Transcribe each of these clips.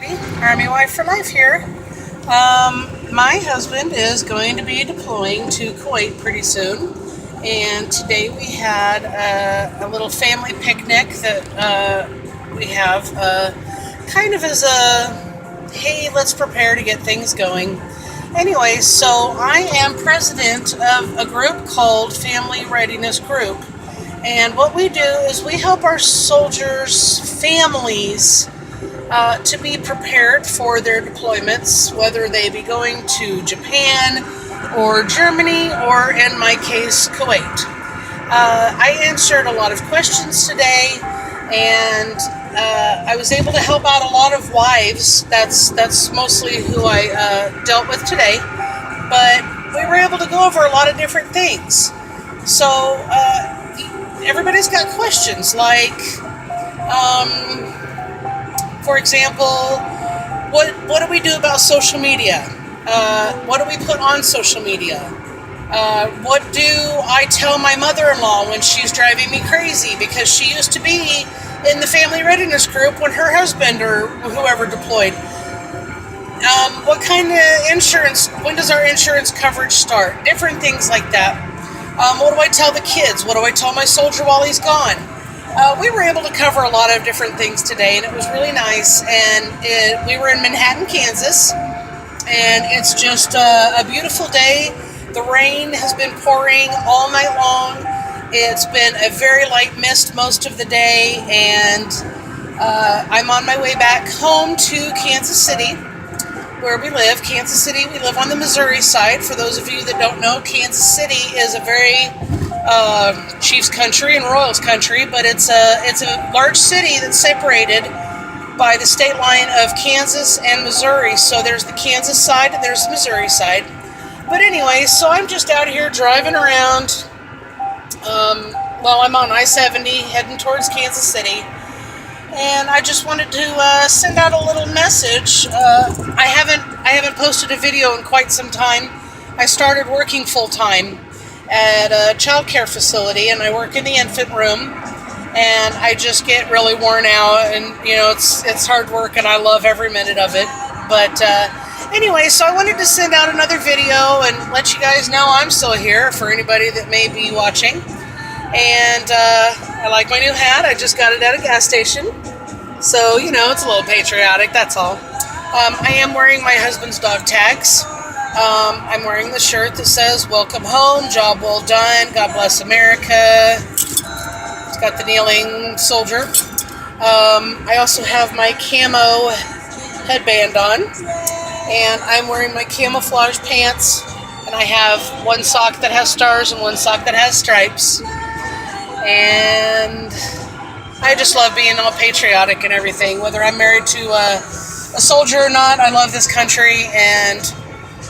Army Wife for Life here. My husband is going to be deploying to Kuwait pretty soon, and today we had a little family picnic that we have kind of as a hey, let's prepare to get things going. Anyway, so I am president of a group called Family Readiness Group, and what we do is we help our soldiers' families to be prepared for their deployments, whether they be going to Japan or Germany or, in my case, Kuwait. I answered a lot of questions today, and I was able to help out a lot of wives. That's mostly who I dealt with today, but we were able to go over a lot of different things. So everybody's got questions like, for example, what do we do about social media? What do we put on social media? What do I tell my mother-in-law when she's driving me crazy because she used to be in the family readiness group when her husband or whoever deployed? What kind of insurance, when does our insurance coverage start? Different things like that. What do I tell the kids? What do I tell my soldier while he's gone? We were able to cover a lot of different things today, and it was really nice. And we were in Manhattan, Kansas, and it's just a beautiful day. The rain has been pouring all night long. It's been a very light mist most of the day, and I'm on my way back home to Kansas City, where we live. Kansas City, we live on the Missouri side. For those of you that don't know, Kansas City is a very Chiefs country and Royals country, but it's a large city that's separated by the state line of Kansas and Missouri. So there's the Kansas side and there's the Missouri side. But anyway, so I'm just out here driving around. I'm on I-70 heading towards Kansas City, and I just wanted to send out a little message. I haven't posted a video in quite some time. I started working full time at a child care facility, and I work in the infant room, and I just get really worn out, and it's hard work, and I love every minute of it. But anyway, so I wanted to send out another video and let you guys know I'm still here for anybody that may be watching. And I like my new hat. I just got it at a gas station, so it's a little patriotic, that's all. I am wearing my husband's dog tags. I'm wearing the shirt that says "Welcome home, job well done, God bless America." It's got the kneeling soldier. I also have my camo headband on, and I'm wearing my camouflage pants, and I have one sock that has stars and one sock that has stripes. And I just love being all patriotic and everything. Whether I'm married to a soldier or not, I love this country, and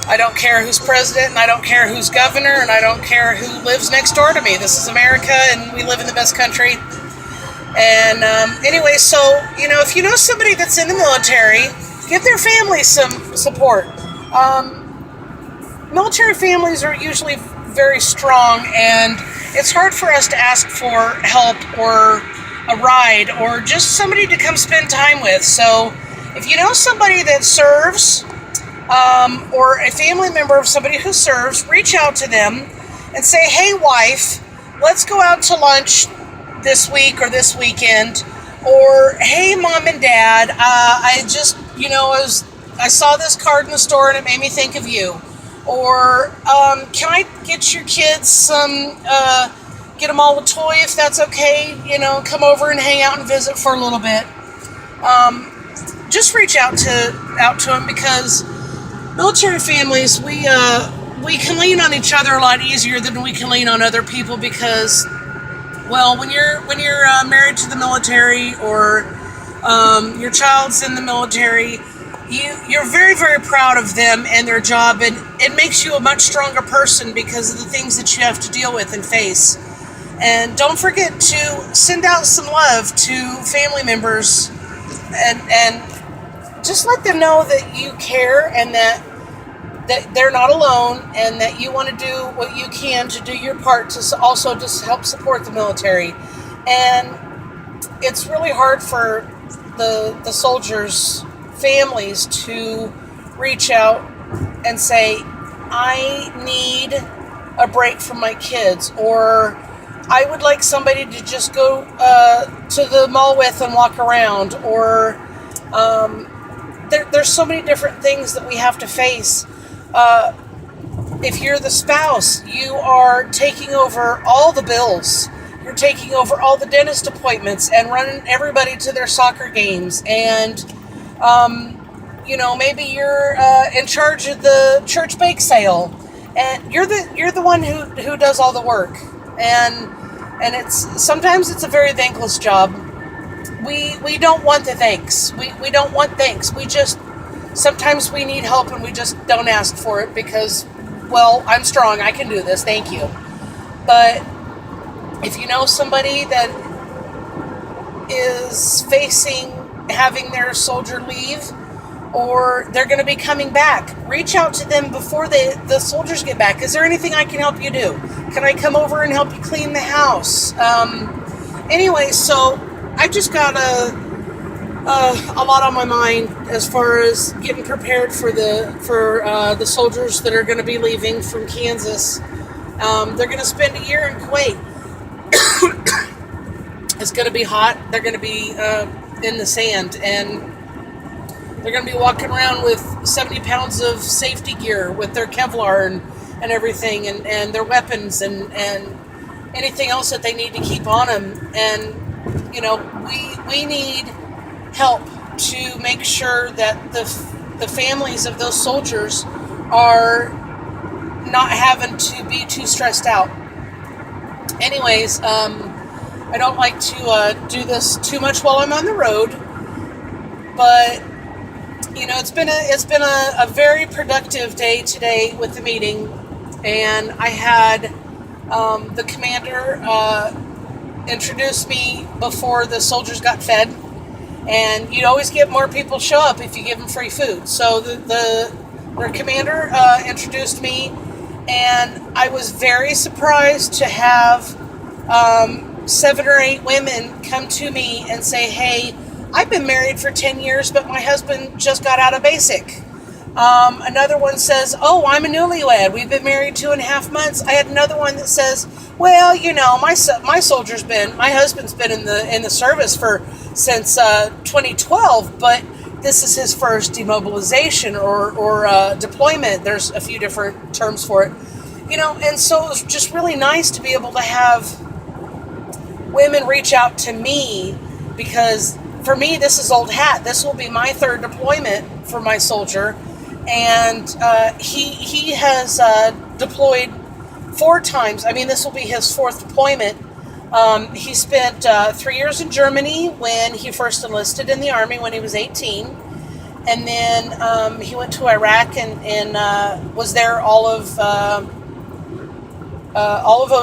I don't care who's president, and I don't care who's governor, and I don't care who lives next door to me. This is America, and we live in the best country. And anyway, so, if you know somebody that's in the military, give their family some support. Military families are usually very strong, and it's hard for us to ask for help or a ride or just somebody to come spend time with. So if you know somebody that serves, or a family member of somebody who serves, reach out to them and say, "Hey, wife, let's go out to lunch this week or this weekend." Or, "Hey, mom and dad, I just, I saw this card in the store and it made me think of you." Or, "Can I get your kids get them all a toy if that's okay? Come over and hang out and visit for a little bit." Just reach out to them, because military families, we can lean on each other a lot easier than we can lean on other people, because, well, when you're married to the military, or your child's in the military, you're very, very proud of them and their job, and it makes you a much stronger person because of the things that you have to deal with and face. And don't forget to send out some love to family members, and just let them know that you care, and that they're not alone, and that you want to do what you can to do your part to also just help support the military. And it's really hard for the soldiers' families to reach out and say, I need a break from my kids, or I would like somebody to just go to the mall with and walk around, or there's so many different things that we have to face. If you're the spouse, you are taking over all the bills. You're taking over all the dentist appointments and running everybody to their soccer games. And, maybe you're in charge of the church bake sale. And you're the one who does all the work. And sometimes it's a very thankless job. We don't want the thanks. We don't want thanks. Sometimes we need help and we just don't ask for it because, well, I'm strong. I can do this. Thank you. But if you know somebody that is facing having their soldier leave, or they're going to be coming back, reach out to them before the soldiers get back. Is there anything I can help you do? Can I come over and help you clean the house? Anyway, so I've just got a lot on my mind as far as getting prepared for the soldiers that are going to be leaving from Kansas. They're going to spend a year in Kuwait. It's going to be hot. They're going to be in the sand, and they're going to be walking around with 70 pounds of safety gear with their Kevlar and everything, and their weapons and anything else that they need to keep on them. And we need help to make sure that the families of those soldiers are not having to be too stressed out. Anyways, I don't like to do this too much while I'm on the road, but it's been a very productive day today with the meeting, and I had the commander introduce me before the soldiers got fed, and you'd always get more people show up if you give them free food. So their commander introduced me, and I was very surprised to have 7 or 8 women come to me and say, hey, I've been married for 10 years, but my husband just got out of basic. Another one says, oh, I'm a newlywed. We've been married 2.5 months. I had another one that says, well, my husband's been in the service since 2012, but this is his first demobilization or deployment. There's a few different terms for it. And so it was just really nice to be able to have women reach out to me, because for me, this is old hat. This will be my 3rd deployment for my soldier, and he has deployed 4 times. I mean, this will be his 4th deployment. He spent 3 years in Germany when he first enlisted in the Army when he was 18, and then he went to Iraq and was there all of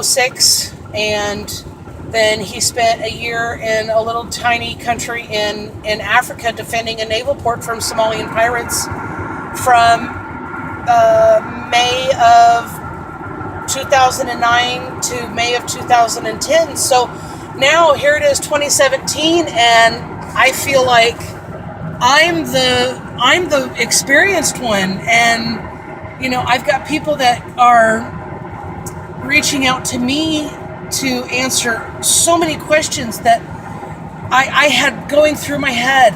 '06, and then he spent a year in a little tiny country in Africa defending a naval port from Somalian pirates from May of 2009 to May of 2010. So now here it is 2017, and I feel like I'm the experienced one, and I've got people that are reaching out to me to answer so many questions that I had going through my head.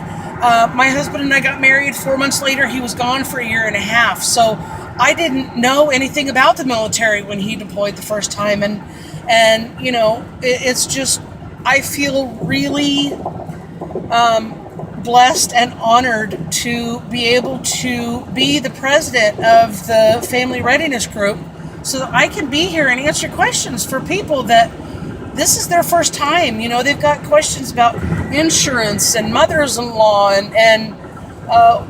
My husband and I got married. 4 months later, he was gone for a year and a half. So I didn't know anything about the military when he deployed the first time. And it's just, I feel really blessed and honored to be able to be the president of the Family Readiness Group, so that I can be here and answer questions for people that this is their first time. They've got questions about insurance and mothers-in-law and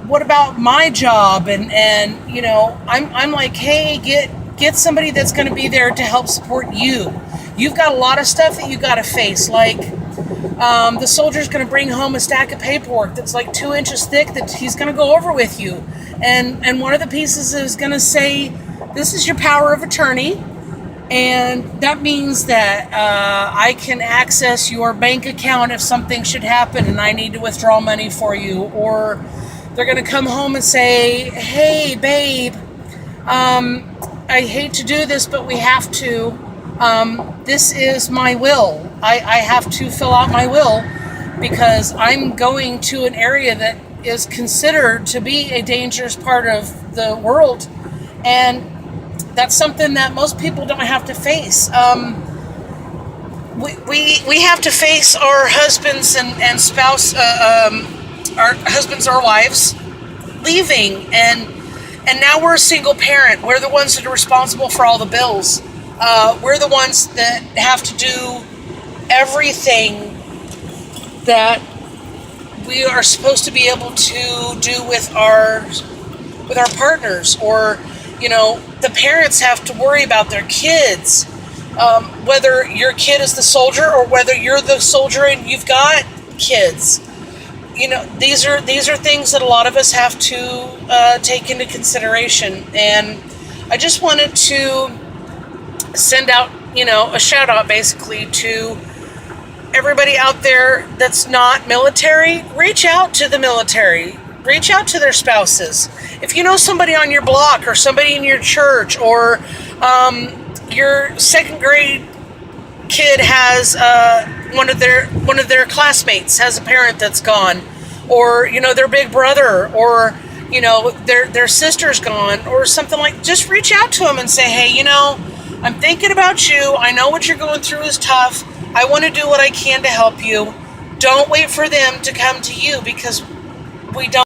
what about my job, and I'm like, hey, get somebody that's going to be there to help support you. You've got a lot of stuff that you got to face, like the soldier's going to bring home a stack of paperwork that's like 2 inches thick that he's going to go over with you, and one of the pieces is going to say, this is your power of attorney, and that means that I can access your bank account if something should happen and I need to withdraw money for you, or They're going to come home and say, hey, babe, I hate to do this, but we have to. This is my will. I have to fill out my will because I'm going to an area that is considered to be a dangerous part of the world. And that's something that most people don't have to face. We have to face our husbands and spouse, our husbands or wives leaving, and now we're a single parent. We're the ones that are responsible for all the bills. We're the ones that have to do everything that we are supposed to be able to do with our partners, or the parents have to worry about their kids, whether your kid is the soldier or whether you're the soldier and you've got kids. These are things that a lot of us have to take into consideration. And I just wanted to send out a shout out basically to everybody out there that's not military. Reach out to the military. Reach out to their spouses. If you know somebody on your block or somebody in your church, or your second grade kid has one of their classmates has a parent that's gone, or their big brother, or their sister's gone, or something like, just reach out to them and say, hey, I'm thinking about you. I know what you're going through is tough. I want to do what I can to help you. Don't wait for them to come to you, because we don't